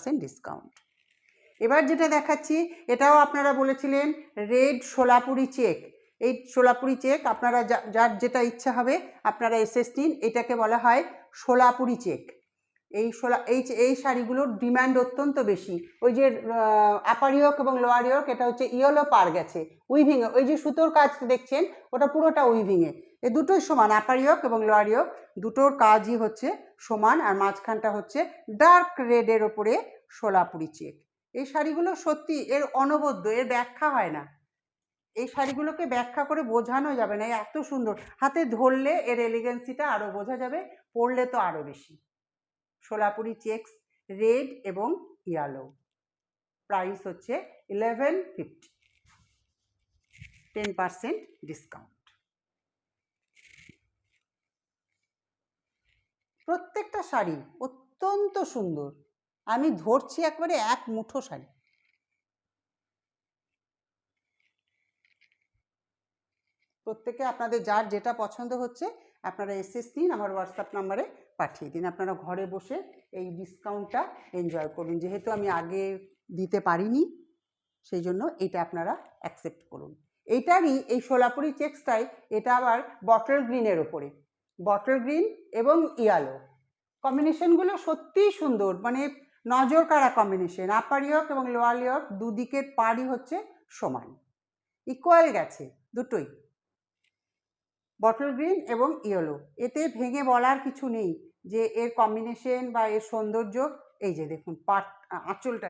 10% discount. এবার যেটা দেখাচ্ছি এটাও আপনারা বলেছিলেন রেড সোলাপুরি চেক। এই সোলাপুরি চেক আপনারা যার যেটা ইচ্ছা হবে আপনারা এসএস নিন। এটাকে বলা হয় সোলাপুরি চেক। এই শাড়িগুলোর ডিমান্ড অত্যন্ত বেশি। ওই যে আপার ইয়োক এবং লোয়ার ইয়োক এটা হচ্ছে ইয়েলো পার গেছে উইভিংয়ে, ওই যে সুতোর কাজ দেখছেন ওটা পুরোটা উইভিংয়ে। এই দুটোই সমান, আপার ইয়োক এবং লোয়ার ইয়োক দুটোর কাজই হচ্ছে সমান, আর মাঝখানটা হচ্ছে ডার্ক রেডের ওপরে সোলাপুরি চেক। এই শাড়িগুলো সত্যি এর অনবদ্য, এর ব্যাখ্যা হয় না। এই শাড়িগুলোকে ব্যাখ্যা করে বোঝানো যাবে না, এত সুন্দর। হাতে ধরলে এর এলিগেন্সিটা আরও বোঝা যাবে, পরলে তো আরও বেশি। সোলাপুরি চেকস রেড এবং ইয়েলো, প্রাইস হচ্ছে 1150, 10% ডিসকাউন্ট। প্রত্যেকটা শাড়ি অত্যন্ত সুন্দর, আমি ধরছি একবারে এক মুঠো শাড়ি। প্রত্যেকে আপনাদের যার যেটা পছন্দ হচ্ছে আপনারা এসএস নিন, আমার হোয়াটসঅ্যাপ নাম্বারে পাঠিয়ে দিন। আপনারা ঘরে বসে এই ডিসকাউন্টটা এনজয় করুন। যেহেতু আমি আগে দিতে পারিনি সেই জন্য এটা আপনারা অ্যাকসেপ্ট করুন। এইটারই এই সোলাপুরি চেকসটাই, এটা আবার বটল গ্রিনের ওপরে, বটল গ্রিন এবং ইয়ালো কম্বিনেশনগুলো সত্যিই সুন্দর, মানে নজর কাড়া কম্বিনেশন। আপার ইয়োক এবং লোয়ার ইয়োক দুদিকের পাড়ই হচ্ছে সমান, ইকুয়াল গেছে দুটোই, বটল গ্রিন এবং ইয়েলো। এতে ভেঙে বলার কিছু নেই যে এর কম্বিনেশন বা এর সৌন্দর্য। এই যে দেখুন পাট আঁচলটা